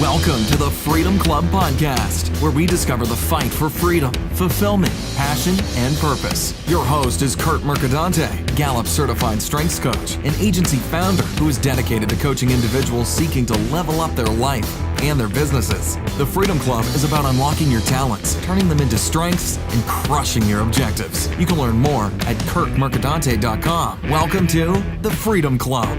Welcome to the Freedom Club Podcast, where we discover the fight for freedom, fulfillment, passion, and purpose. Your host is Curt Mercadante, Gallup certified strengths coach, an agency founder who is dedicated to coaching individuals seeking to level up their life and their businesses. The Freedom Club is about unlocking your talents, turning them into strengths, and crushing your objectives. You can learn more at curtmercadante.com. Welcome to the Freedom Club.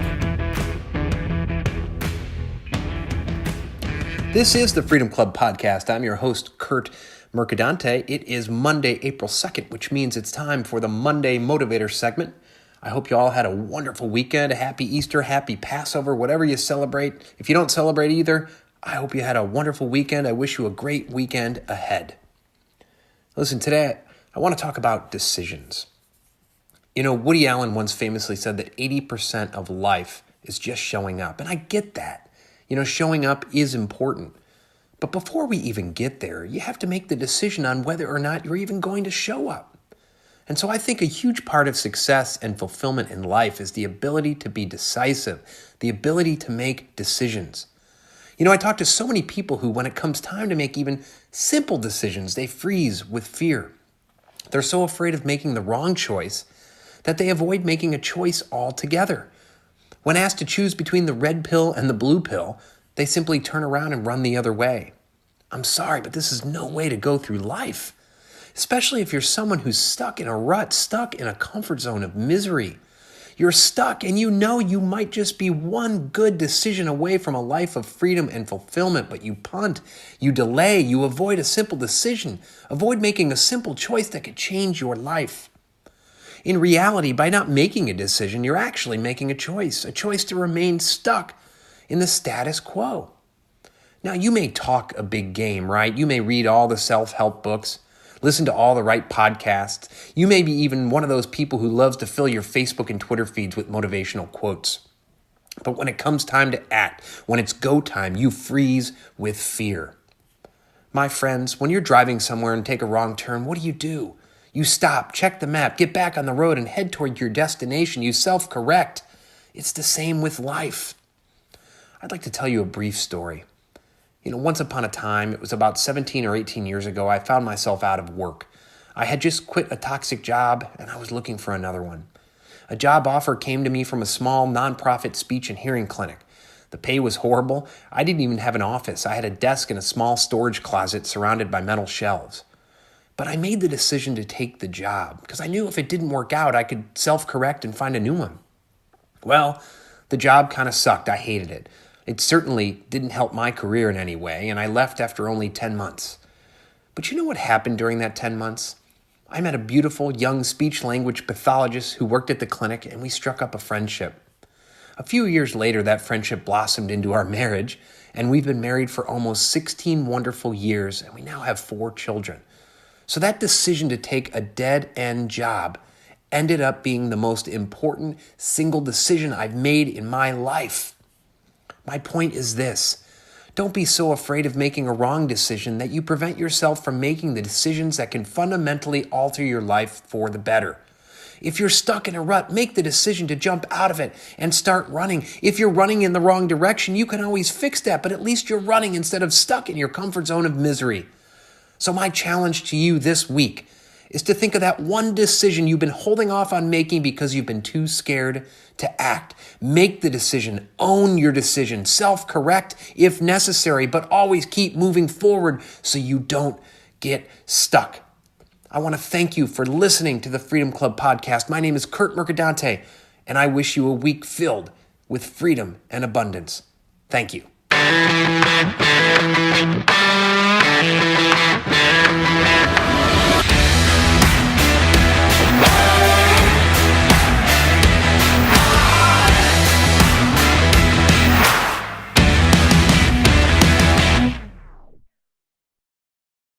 This is the Freedom Club Podcast. I'm your host, Curt Mercadante. It is Monday, April 2nd, which means it's time for the Monday Motivator segment. I hope you all had a wonderful weekend, a happy Easter, happy Passover, whatever you celebrate. If you don't celebrate either, I hope you had a wonderful weekend. I wish you a great weekend ahead. Listen, today I want to talk about decisions. You know, Woody Allen once famously said that 80% of life is just showing up, and I get that. You know, showing up is important. But before we even get there, you have to make the decision on whether or not you're even going to show up. And so I think a huge part of success and fulfillment in life is the ability to be decisive, the ability to make decisions. You know, I talk to so many people who, when it comes time to make even simple decisions, they freeze with fear. They're so afraid of making the wrong choice that they avoid making a choice altogether. When asked to choose between the red pill and the blue pill, they simply turn around and run the other way. I'm sorry, but this is no way to go through life, especially if you're someone who's stuck in a rut, stuck in a comfort zone of misery. You're stuck and you know you might just be one good decision away from a life of freedom and fulfillment, but you punt, you delay, you avoid a simple decision, avoid making a simple choice that could change your life. In reality, by not making a decision, you're actually making a choice to remain stuck in the status quo. Now, you may talk a big game, right? You may read all the self-help books, listen to all the right podcasts. You may be even one of those people who loves to fill your Facebook and Twitter feeds with motivational quotes. But when it comes time to act, when it's go time, you freeze with fear. My friends, when you're driving somewhere and take a wrong turn, what do? You stop, check the map, get back on the road and head toward your destination. You self-correct. It's the same with life. I'd like to tell you a brief story. You know, once upon a time, it was about 17 or 18 years ago, I found myself out of work. I had just quit a toxic job and I was looking for another one. A job offer came to me from a small nonprofit speech and hearing clinic. The pay was horrible. I didn't even have an office. I had a desk in a small storage closet surrounded by metal shelves. But I made the decision to take the job because I knew if it didn't work out, I could self-correct and find a new one. Well, the job kind of sucked. I hated it. It certainly didn't help my career in any way, and I left after only 10 months. But you know what happened during that 10 months? I met a beautiful young speech-language pathologist who worked at the clinic, and we struck up a friendship. A few years later, that friendship blossomed into our marriage, and we've been married for almost 16 wonderful years, and we now have 4 children. So that decision to take a dead-end job ended up being the most important single decision I've made in my life. My point is this: don't be so afraid of making a wrong decision that you prevent yourself from making the decisions that can fundamentally alter your life for the better. If you're stuck in a rut, make the decision to jump out of it and start running. If you're running in the wrong direction, you can always fix that, but at least you're running instead of stuck in your comfort zone of misery. So my challenge to you this week is to think of that one decision you've been holding off on making because you've been too scared to act. Make the decision, own your decision, self-correct if necessary, but always keep moving forward so you don't get stuck. I want to thank you for listening to the Freedom Club Podcast. My name is Curt Mercadante, and I wish you a week filled with freedom and abundance. Thank you.